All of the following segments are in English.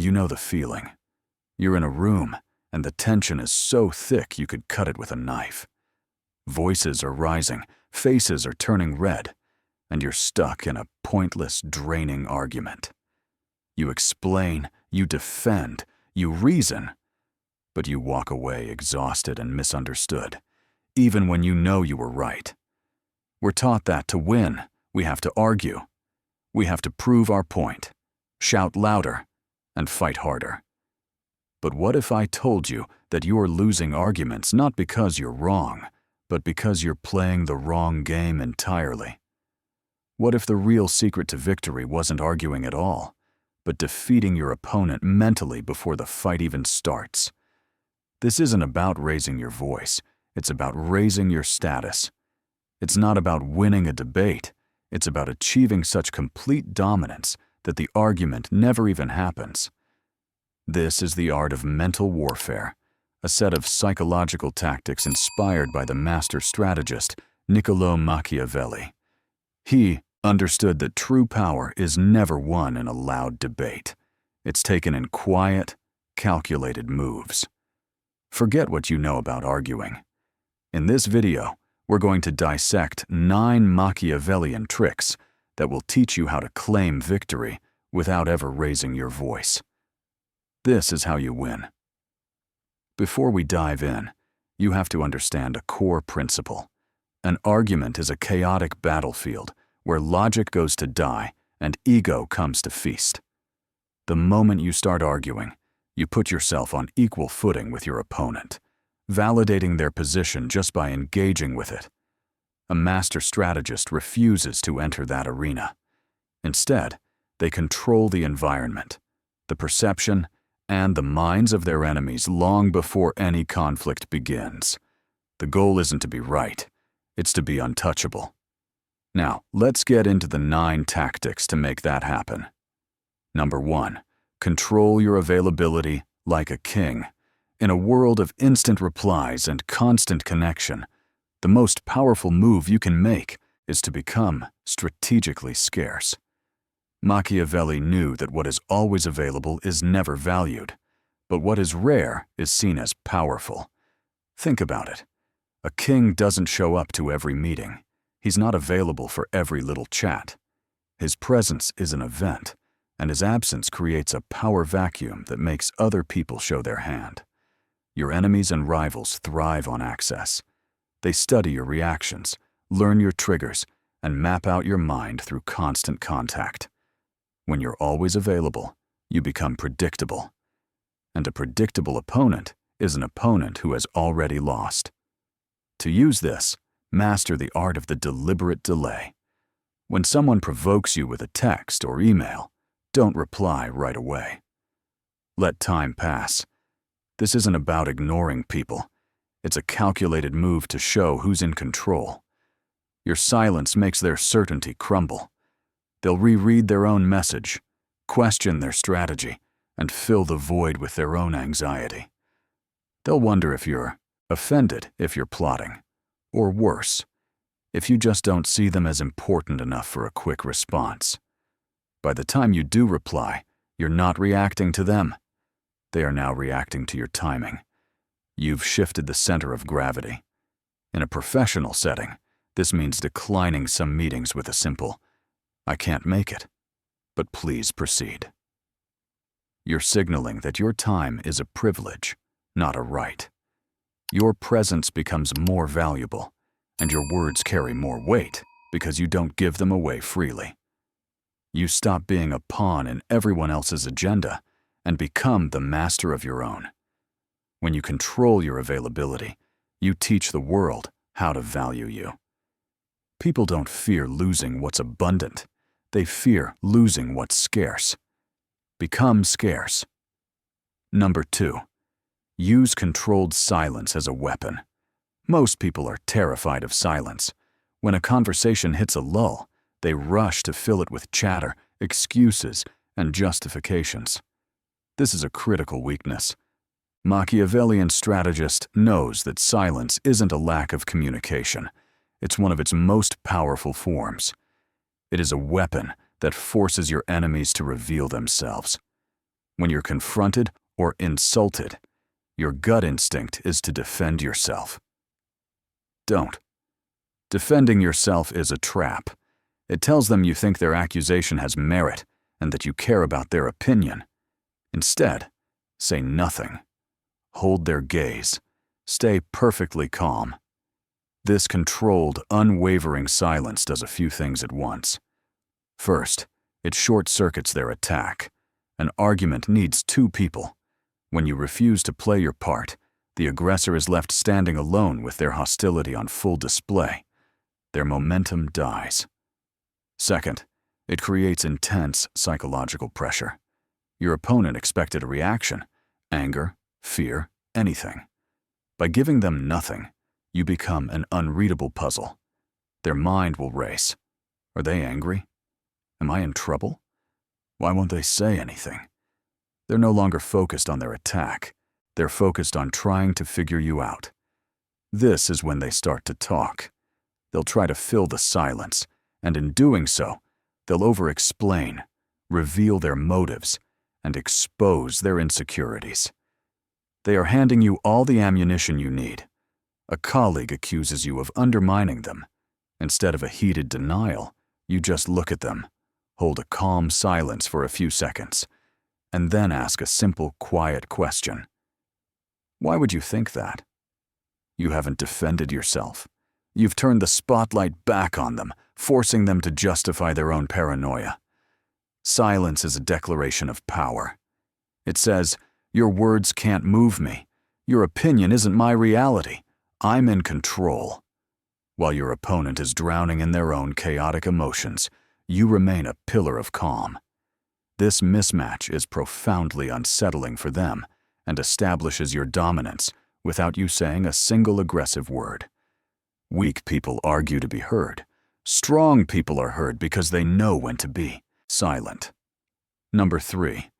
You know the feeling. You're in a room, and the tension is so thick you could cut it with a knife. Voices are rising, faces are turning red, and you're stuck in a pointless, draining argument. You explain, you defend, you reason, but you walk away exhausted and misunderstood, even when you know you were right. We're taught that to win, we have to argue. We have to prove our point, shout louder, and fight harder. But what if I told you that you're losing arguments not because you're wrong, but because you're playing the wrong game entirely? What if the real secret to victory wasn't arguing at all, but defeating your opponent mentally before the fight even starts? This isn't about raising your voice, it's about raising your status. It's not about winning a debate, it's about achieving such complete dominance that the argument never even happens. This is the art of mental warfare, a set of psychological tactics inspired by the master strategist Niccolò Machiavelli. He understood that true power is never won in a loud debate. It's taken in quiet, calculated moves. Forget what you know about arguing. In this video, we're going to dissect 9 Machiavellian tricks that will teach you how to claim victory without ever raising your voice. This is how you win. Before we dive in, you have to understand a core principle. An argument is a chaotic battlefield where logic goes to die and ego comes to feast. The moment you start arguing, you put yourself on equal footing with your opponent, validating their position just by engaging with it. A master strategist refuses to enter that arena. Instead, they control the environment, the perception, and the minds of their enemies long before any conflict begins. The goal isn't to be right, it's to be untouchable. Now, let's get into the 9 tactics to make that happen. Number 1, control your availability like a king. In a world of instant replies and constant connection, the most powerful move you can make is to become strategically scarce. Machiavelli knew that what is always available is never valued, but what is rare is seen as powerful. Think about it. A king doesn't show up to every meeting. He's not available for every little chat. His presence is an event, and his absence creates a power vacuum that makes other people show their hand. Your enemies and rivals thrive on access. They study your reactions, learn your triggers, and map out your mind through constant contact. When you're always available, you become predictable. And a predictable opponent is an opponent who has already lost. To use this, master the art of the deliberate delay. When someone provokes you with a text or email, don't reply right away. Let time pass. This isn't about ignoring people. It's a calculated move to show who's in control. Your silence makes their certainty crumble. They'll reread their own message, question their strategy, and fill the void with their own anxiety. They'll wonder if you're offended if you're plotting, or worse, if you just don't see them as important enough for a quick response. By the time you do reply, you're not reacting to them. They are now reacting to your timing. You've shifted the center of gravity. In a professional setting, this means declining some meetings with a simple, "I can't make it, but please proceed." You're signaling that your time is a privilege, not a right. Your presence becomes more valuable, and your words carry more weight because you don't give them away freely. You stop being a pawn in everyone else's agenda and become the master of your own. When you control your availability, you teach the world how to value you. People don't fear losing what's abundant. They fear losing what's scarce. Become scarce. Number 2, use controlled silence as a weapon. Most people are terrified of silence. When a conversation hits a lull, they rush to fill it with chatter, excuses, and justifications. This is a critical weakness. Machiavellian strategist knows that silence isn't a lack of communication. It's one of its most powerful forms. It is a weapon that forces your enemies to reveal themselves. When you're confronted or insulted, your gut instinct is to defend yourself. Don't. Defending yourself is a trap. It tells them you think their accusation has merit and that you care about their opinion. Instead, say nothing. Hold their gaze. Stay perfectly calm. This controlled, unwavering silence does a few things at once. First, it short-circuits their attack. An argument needs two people. When you refuse to play your part, the aggressor is left standing alone with their hostility on full display. Their momentum dies. Second, it creates intense psychological pressure. Your opponent expected a reaction: anger, fear, anything. By giving them nothing, you become an unreadable puzzle. Their mind will race. Are they angry? Am I in trouble? Why won't they say anything? They're no longer focused on their attack. They're focused on trying to figure you out. This is when they start to talk. They'll try to fill the silence, and in doing so, they'll over-explain, reveal their motives, and expose their insecurities. They are handing you all the ammunition you need. A colleague accuses you of undermining them. Instead of a heated denial, you just look at them, hold a calm silence for a few seconds, and then ask a simple, quiet question. Why would you think that? You haven't defended yourself. You've turned the spotlight back on them, forcing them to justify their own paranoia. Silence is a declaration of power. It says, your words can't move me. Your opinion isn't my reality. I'm in control. While your opponent is drowning in their own chaotic emotions, you remain a pillar of calm. This mismatch is profoundly unsettling for them and establishes your dominance without you saying a single aggressive word. Weak people argue to be heard. Strong people are heard because they know when to be silent. Number 3,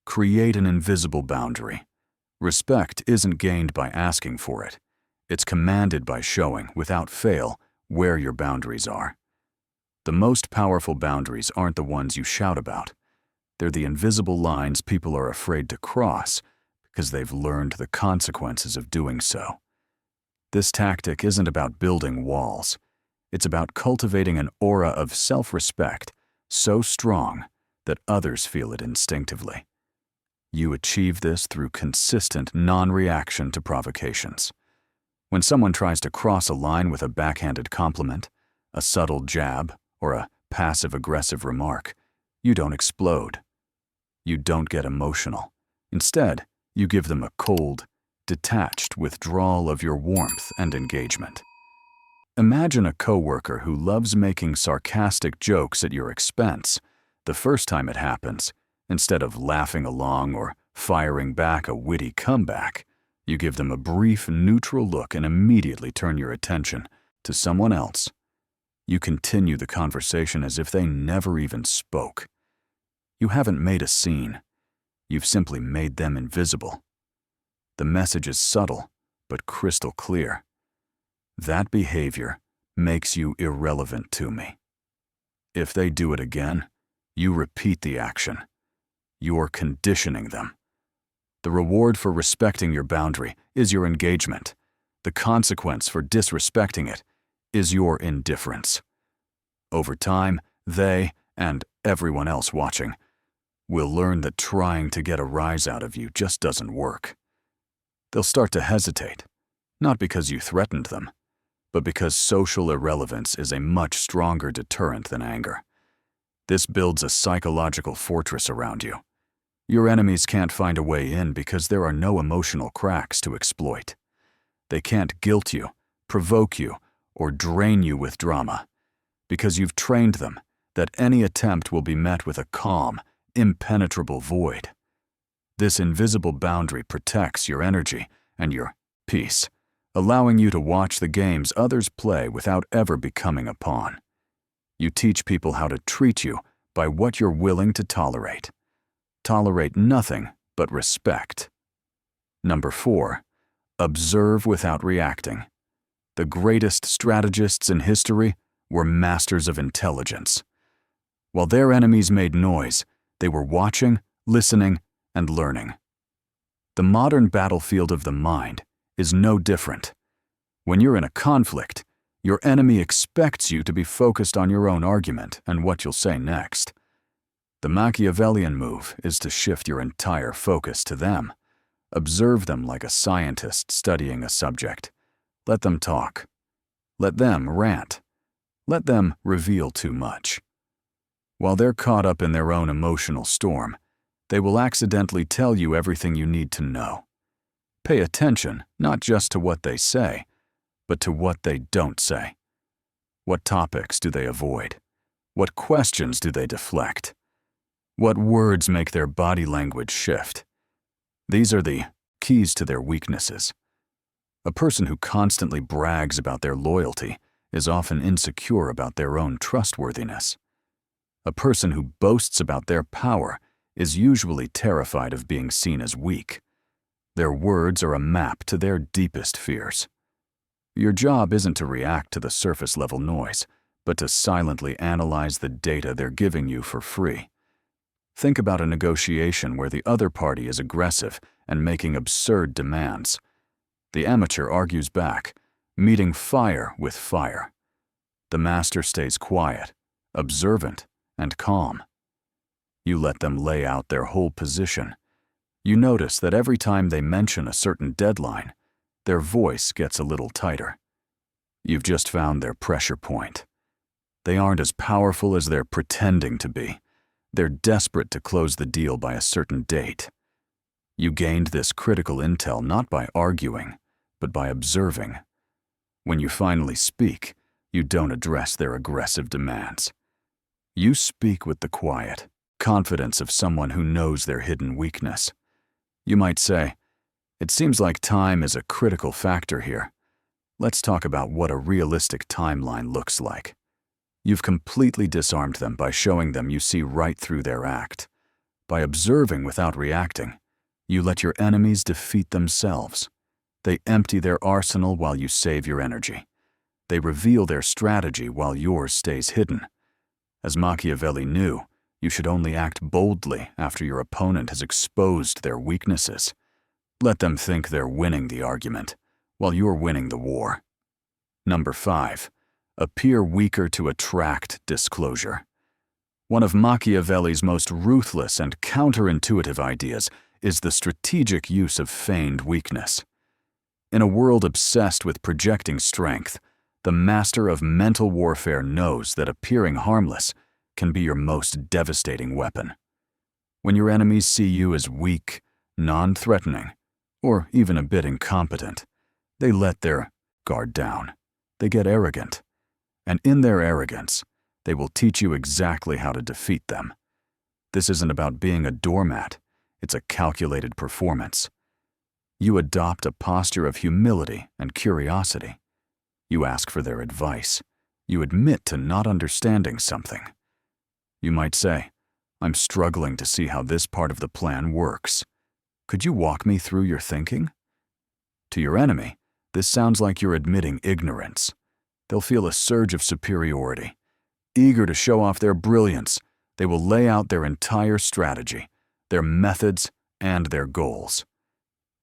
create an invisible boundary. Respect isn't gained by asking for it. It's commanded by showing, without fail, where your boundaries are. The most powerful boundaries aren't the ones you shout about. They're the invisible lines people are afraid to cross because they've learned the consequences of doing so. This tactic isn't about building walls. It's about cultivating an aura of self-respect so strong that others feel it instinctively. You achieve this through consistent non-reaction to provocations. When someone tries to cross a line with a backhanded compliment, a subtle jab, or a passive-aggressive remark, you don't explode. You don't get emotional. Instead, you give them a cold, detached withdrawal of your warmth and engagement. Imagine a coworker who loves making sarcastic jokes at your expense. The first time it happens, instead of laughing along or firing back a witty comeback, you give them a brief, neutral look and immediately turn your attention to someone else. You continue the conversation as if they never even spoke. You haven't made a scene. You've simply made them invisible. The message is subtle, but crystal clear. That behavior makes you irrelevant to me. If they do it again, you repeat the action. You're conditioning them. The reward for respecting your boundary is your engagement. The consequence for disrespecting it is your indifference. Over time, they, and everyone else watching, will learn that trying to get a rise out of you just doesn't work. They'll start to hesitate, not because you threatened them, but because social irrelevance is a much stronger deterrent than anger. This builds a psychological fortress around you. Your enemies can't find a way in because there are no emotional cracks to exploit. They can't guilt you, provoke you, or drain you with drama, because you've trained them that any attempt will be met with a calm, impenetrable void. This invisible boundary protects your energy and your peace, allowing you to watch the games others play without ever becoming a pawn. You teach people how to treat you by what you're willing to tolerate. Tolerate nothing but respect. Number 4, observe without reacting. The greatest strategists in history were masters of intelligence. While their enemies made noise, they were watching, listening, and learning. The modern battlefield of the mind is no different. When you're in a conflict, your enemy expects you to be focused on your own argument and what you'll say next. The Machiavellian move is to shift your entire focus to them. Observe them like a scientist studying a subject. Let them talk. Let them rant. Let them reveal too much. While they're caught up in their own emotional storm, they will accidentally tell you everything you need to know. Pay attention not just to what they say, but to what they don't say. What topics do they avoid? What questions do they deflect? What words make their body language shift? These are the keys to their weaknesses. A person who constantly brags about their loyalty is often insecure about their own trustworthiness. A person who boasts about their power is usually terrified of being seen as weak. Their words are a map to their deepest fears. Your job isn't to react to the surface-level noise, but to silently analyze the data they're giving you for free. Think about a negotiation where the other party is aggressive and making absurd demands. The amateur argues back, meeting fire with fire. The master stays quiet, observant, and calm. You let them lay out their whole position. You notice that every time they mention a certain deadline, their voice gets a little tighter. You've just found their pressure point. They aren't as powerful as they're pretending to be. They're desperate to close the deal by a certain date. You gained this critical intel not by arguing, but by observing. When you finally speak, you don't address their aggressive demands. You speak with the quiet confidence of someone who knows their hidden weakness. You might say, "It seems like time is a critical factor here. Let's talk about what a realistic timeline looks like." You've completely disarmed them by showing them you see right through their act. By observing without reacting, you let your enemies defeat themselves. They empty their arsenal while you save your energy. They reveal their strategy while yours stays hidden. As Machiavelli knew, you should only act boldly after your opponent has exposed their weaknesses. Let them think they're winning the argument, while you're winning the war. Number 5. Appear weaker to attract disclosure. One of Machiavelli's most ruthless and counterintuitive ideas is the strategic use of feigned weakness. In a world obsessed with projecting strength, the master of mental warfare knows that appearing harmless can be your most devastating weapon. When your enemies see you as weak, non-threatening, or even a bit incompetent, they let their guard down. They get arrogant. And in their arrogance, they will teach you exactly how to defeat them. This isn't about being a doormat. It's a calculated performance. You adopt a posture of humility and curiosity. You ask for their advice. You admit to not understanding something. You might say, "I'm struggling to see how this part of the plan works. Could you walk me through your thinking?" To your enemy, this sounds like you're admitting ignorance. They'll feel a surge of superiority. Eager to show off their brilliance, they will lay out their entire strategy, their methods, and their goals.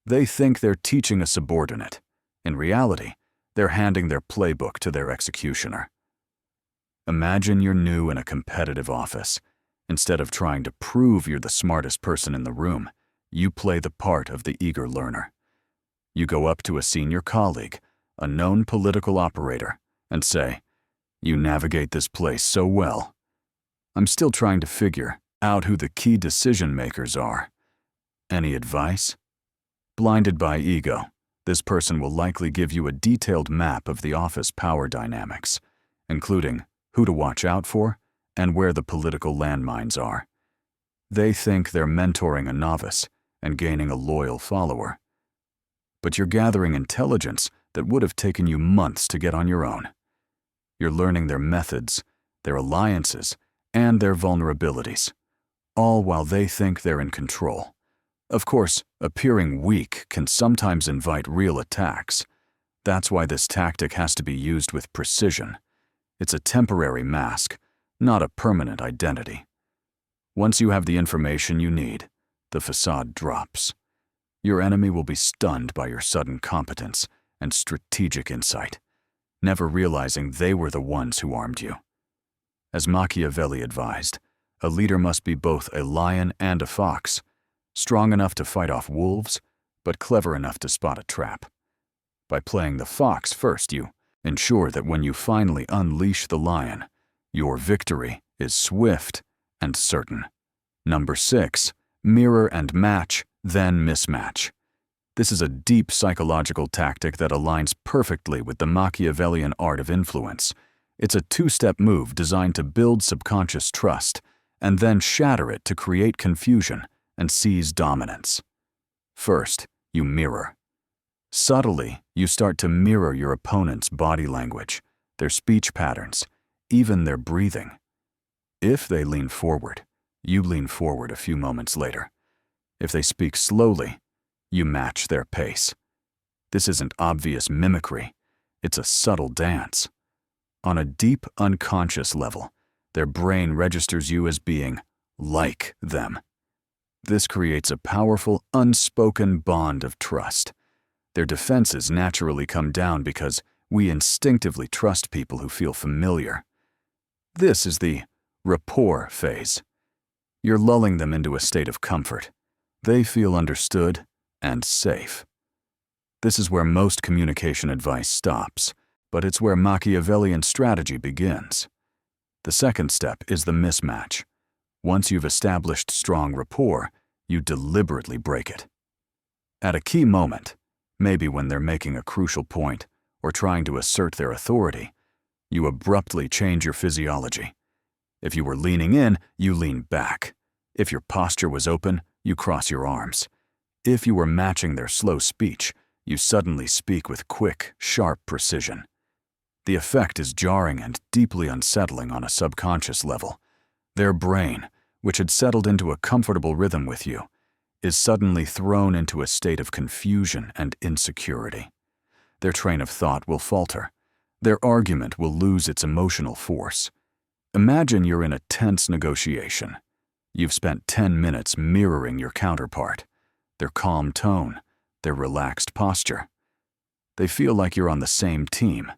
They think they're teaching a subordinate. In reality, they're handing their playbook to their executioner. Imagine you're new in a competitive office. Instead of trying to prove you're the smartest person in the room, you play the part of the eager learner. You go up to a senior colleague, a known political operator, and say, "You navigate this place so well. I'm still trying to figure out who the key decision makers are. Any advice?" Blinded by ego, this person will likely give you a detailed map of the office power dynamics, including who to watch out for and where the political landmines are. They think they're mentoring a novice and gaining a loyal follower. But you're gathering intelligence that would have taken you months to get on your own. You're learning their methods, their alliances, and their vulnerabilities, all while they think they're in control. Of course, appearing weak can sometimes invite real attacks. That's why this tactic has to be used with precision. It's a temporary mask, not a permanent identity. Once you have the information you need, the facade drops. Your enemy will be stunned by your sudden competence and strategic insight, never realizing they were the ones who armed you. As Machiavelli advised, a leader must be both a lion and a fox, strong enough to fight off wolves, but clever enough to spot a trap. By playing the fox first, you ensure that when you finally unleash the lion, your victory is swift and certain. Number 6, mirror and match, then mismatch. This is a deep psychological tactic that aligns perfectly with the Machiavellian art of influence. It's a two-step move designed to build subconscious trust and then shatter it to create confusion and seize dominance. First, you mirror. Subtly, you start to mirror your opponent's body language, their speech patterns, even their breathing. If they lean forward, you lean forward a few moments later. If they speak slowly, you match their pace. This isn't obvious mimicry, it's a subtle dance. On a deep unconscious level, their brain registers you as being like them. This creates a powerful, unspoken bond of trust. Their defenses naturally come down because we instinctively trust people who feel familiar. This is the rapport phase. You're lulling them into a state of comfort. They feel understood and safe. This is where most communication advice stops, but it's where Machiavellian strategy begins. The second step is the mismatch. Once you've established strong rapport, you deliberately break it. At a key moment, maybe when they're making a crucial point or trying to assert their authority, you abruptly change your physiology. If you were leaning in, you lean back. If your posture was open, you cross your arms. If you were matching their slow speech, you suddenly speak with quick, sharp precision. The effect is jarring and deeply unsettling on a subconscious level. Their brain, which had settled into a comfortable rhythm with you, is suddenly thrown into a state of confusion and insecurity. Their train of thought will falter. Their argument will lose its emotional force. Imagine you're in a tense negotiation. You've spent 10 minutes mirroring your counterpart, their calm tone, their relaxed posture. They feel like you're on the same team.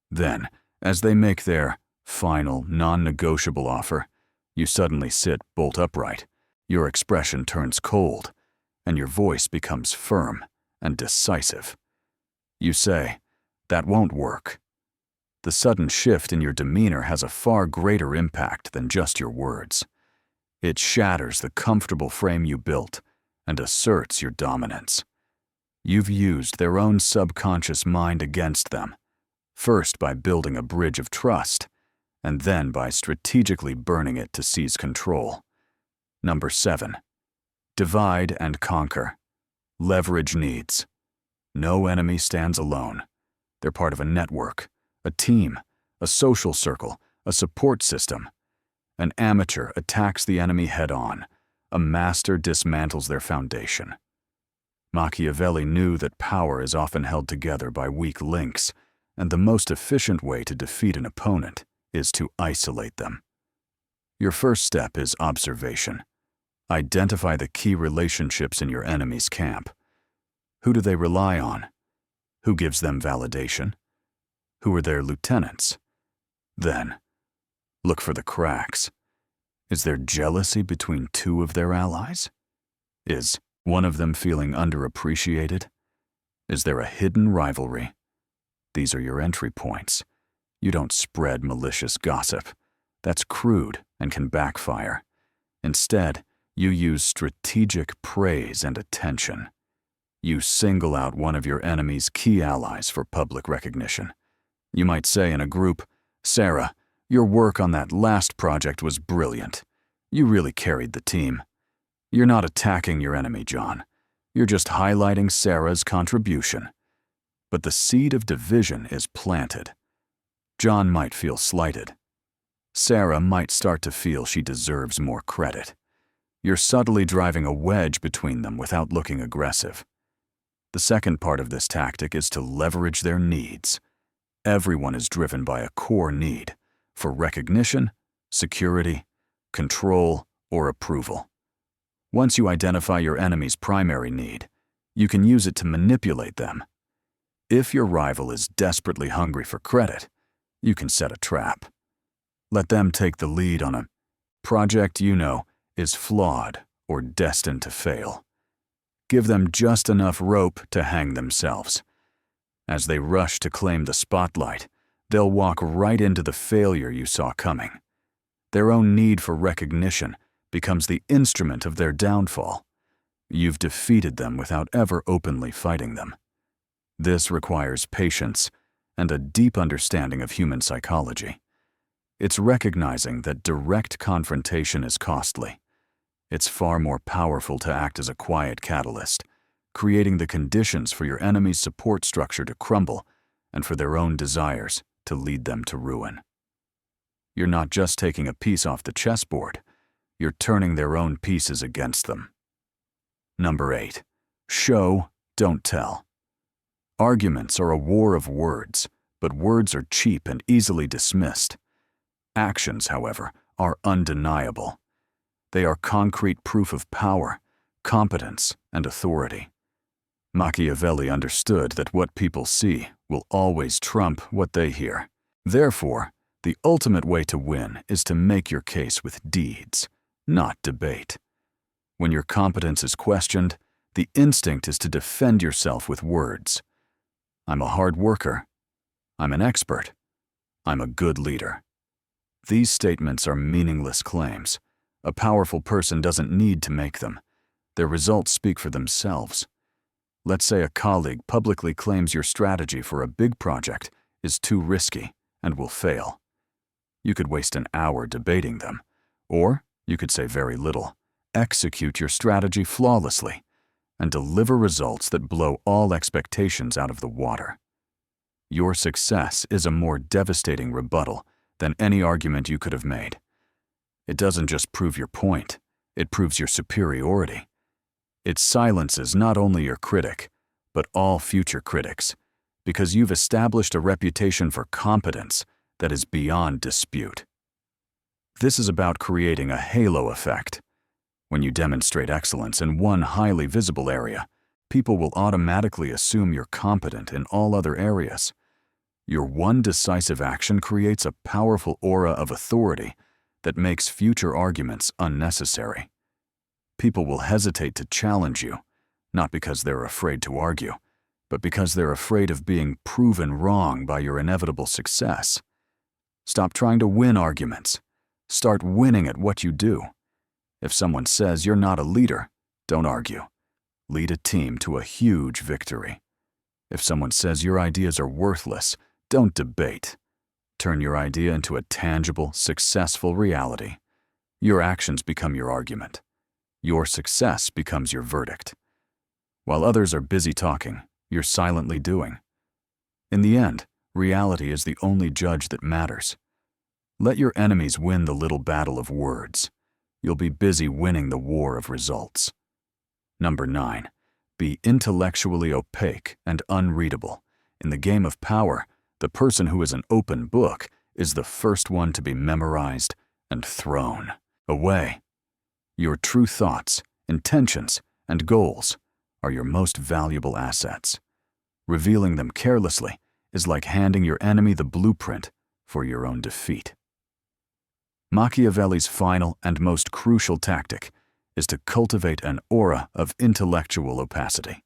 Then, as they make their final, non-negotiable offer, you suddenly sit bolt upright. Your expression turns cold, and your voice becomes firm and decisive. You say, "That won't work." The sudden shift in your demeanor has a far greater impact than just your words. It shatters the comfortable frame you built and asserts your dominance. You've used their own subconscious mind against them, first by building a bridge of trust, and then by strategically burning it to seize control. Number 7, divide and conquer. Leverage needs. No enemy stands alone. They're part of a network, a team, a social circle, a support system. An amateur attacks the enemy head-on. A master dismantles their foundation. Machiavelli knew that power is often held together by weak links, and the most efficient way to defeat an opponent is to isolate them. Your first step is observation. Identify the key relationships in your enemy's camp. Who do they rely on? Who gives them validation? Who are their lieutenants? Then, look for the cracks. Is there jealousy between two of their allies? Is one of them feeling underappreciated? Is there a hidden rivalry? These are your entry points. You don't spread malicious gossip. That's crude and can backfire. Instead, you use strategic praise and attention. You single out one of your enemy's key allies for public recognition. You might say in a group, "Sarah, your work on that last project was brilliant. You really carried the team." You're not attacking your enemy, John. You're just highlighting Sarah's contribution. But the seed of division is planted. John might feel slighted. Sarah might start to feel she deserves more credit. You're subtly driving a wedge between them without looking aggressive. The second part of this tactic is to leverage their needs. Everyone is driven by a core need for recognition, security, control, or approval. Once you identify your enemy's primary need, you can use it to manipulate them. If your rival is desperately hungry for credit, you can set a trap. Let them take the lead on a project you know is flawed or destined to fail. Give them just enough rope to hang themselves. As they rush to claim the spotlight, they'll walk right into the failure you saw coming. Their own need for recognition becomes the instrument of their downfall. You've defeated them without ever openly fighting them. This requires patience and a deep understanding of human psychology. It's recognizing that direct confrontation is costly. It's far more powerful to act as a quiet catalyst, creating the conditions for your enemy's support structure to crumble and for their own desires to lead them to ruin. You're not just taking a piece off the chessboard, you're turning their own pieces against them. Number 8. Show, don't tell. Arguments are a war of words, but words are cheap and easily dismissed. Actions, however, are undeniable. They are concrete proof of power, competence, and authority. Machiavelli understood that what people see will always trump what they hear. Therefore, the ultimate way to win is to make your case with deeds, not debate. When your competence is questioned, the instinct is to defend yourself with words. I'm a hard worker. I'm an expert. I'm a good leader. These statements are meaningless claims. A powerful person doesn't need to make them. Their results speak for themselves. Let's say a colleague publicly claims your strategy for a big project is too risky and will fail. You could waste an hour debating them, or you could say very little, execute your strategy flawlessly, and deliver results that blow all expectations out of the water. Your success is a more devastating rebuttal than any argument you could have made. It doesn't just prove your point, it proves your superiority. It silences not only your critic, but all future critics, because you've established a reputation for competence that is beyond dispute. This is about creating a halo effect. When you demonstrate excellence in one highly visible area, people will automatically assume you're competent in all other areas. Your one decisive action creates a powerful aura of authority that makes future arguments unnecessary. People will hesitate to challenge you, not because they're afraid to argue, but because they're afraid of being proven wrong by your inevitable success. Stop trying to win arguments. Start winning at what you do. If someone says you're not a leader, don't argue. Lead a team to a huge victory. If someone says your ideas are worthless, don't debate. Turn your idea into a tangible, successful reality. Your actions become your argument. Your success becomes your verdict. While others are busy talking, you're silently doing. In the end, reality is the only judge that matters. Let your enemies win the little battle of words. You'll be busy winning the war of results. Number 9. Be intellectually opaque and unreadable. In the game of power, the person who is an open book is the first one to be memorized and thrown away. Your true thoughts, intentions, and goals are your most valuable assets. Revealing them carelessly is like handing your enemy the blueprint for your own defeat. Machiavelli's final and most crucial tactic is to cultivate an aura of intellectual opacity.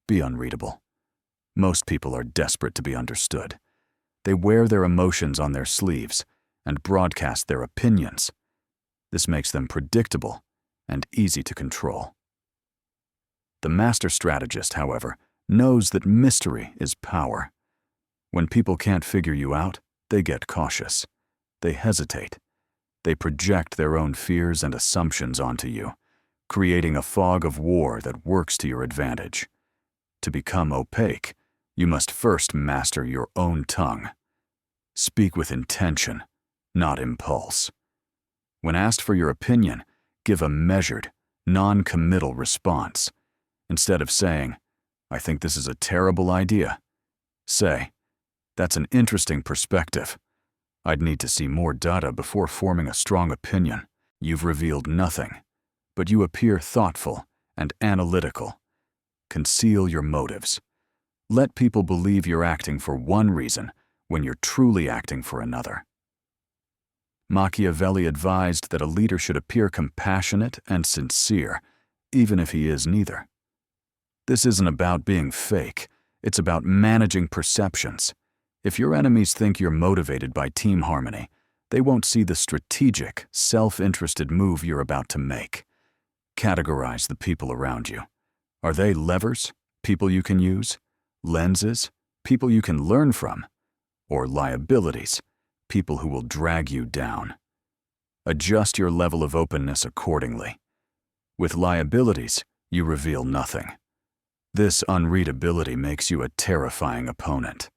Be unreadable. Most people are desperate to be understood. They wear their emotions on their sleeves and broadcast their opinions. This makes them predictable and easy to control. The master strategist, however, knows that mystery is power. When people can't figure you out, they get cautious. They hesitate. They project their own fears and assumptions onto you, creating a fog of war that works to your advantage. To become opaque, you must first master your own tongue. Speak with intention, not impulse. When asked for your opinion, give a measured, non-committal response. Instead of saying, "I think this is a terrible idea," say, "That's an interesting perspective. I'd need to see more data before forming a strong opinion." You've revealed nothing. but you appear thoughtful and analytical. Conceal your motives. Let people believe you're acting for one reason when you're truly acting for another. Machiavelli advised that a leader should appear compassionate and sincere, even if he is neither. This isn't about being fake, it's about managing perceptions. If your enemies think you're motivated by team harmony, they won't see the strategic, self-interested move you're about to make. Categorize the people around you. Are they levers, people you can use? Lenses, people you can learn from? Or liabilities, people who will drag you down? Adjust your level of openness accordingly. With liabilities, you reveal nothing. This unreadability makes you a terrifying opponent.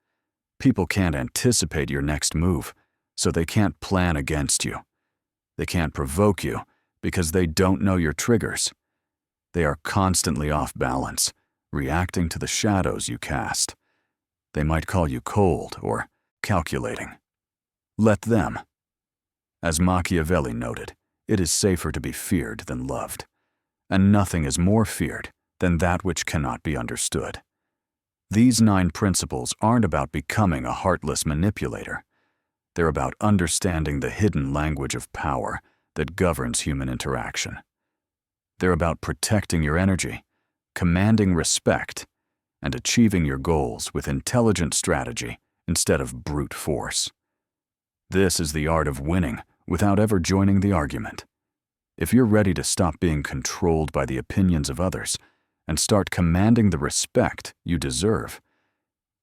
People can't anticipate your next move, so they can't plan against you. They can't provoke you because they don't know your triggers. They are constantly off balance, reacting to the shadows you cast. They might call you cold or calculating. Let them. As Machiavelli noted, it is safer to be feared than loved, and nothing is more feared than that which cannot be understood. These 9 principles aren't about becoming a heartless manipulator. They're about understanding the hidden language of power that governs human interaction. They're about protecting your energy, commanding respect, and achieving your goals with intelligent strategy instead of brute force. This is the art of winning without ever joining the argument. If you're ready to stop being controlled by the opinions of others and start commanding the respect you deserve,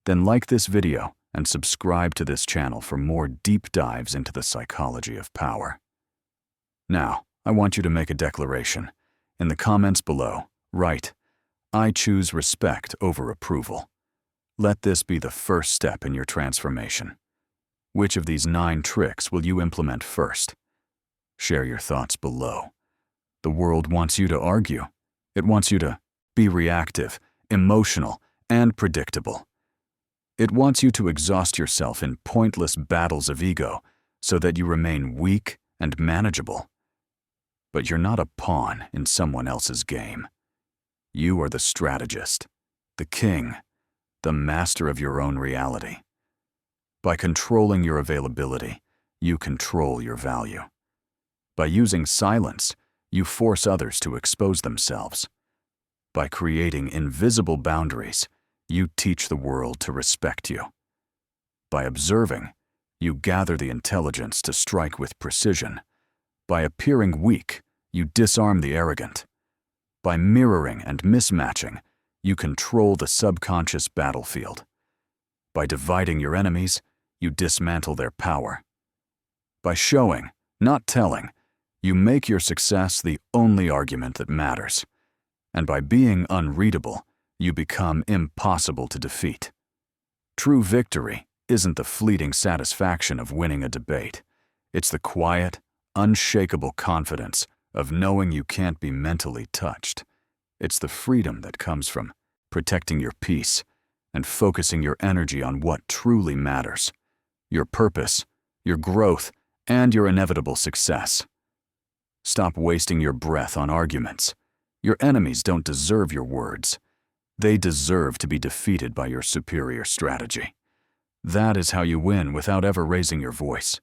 then like this video and subscribe to this channel for more deep dives into the psychology of power. Now, I want you to make a declaration. In the comments below, write, "I choose respect over approval." Let this be the first step in your transformation. Which of these 9 tricks will you implement first? Share your thoughts below. The world wants you to argue. It wants you to be reactive, emotional, and predictable. It wants you to exhaust yourself in pointless battles of ego so that you remain weak and manageable. But you're not a pawn in someone else's game. You are the strategist, the king, the master of your own reality. By controlling your availability, you control your value. By using silence, you force others to expose themselves. By creating invisible boundaries, you teach the world to respect you. By observing, you gather the intelligence to strike with precision. By appearing weak, you disarm the arrogant. By mirroring and mismatching, you control the subconscious battlefield. By dividing your enemies, you dismantle their power. By showing, not telling, you make your success the only argument that matters. And by being unreadable, you become impossible to defeat. True victory isn't the fleeting satisfaction of winning a debate. It's the quiet, unshakable confidence of knowing you can't be mentally touched. It's the freedom that comes from protecting your peace and focusing your energy on what truly matters: your purpose, your growth, and your inevitable success. Stop wasting your breath on arguments. Your enemies don't deserve your words. They deserve to be defeated by your superior strategy. That is how you win without ever raising your voice.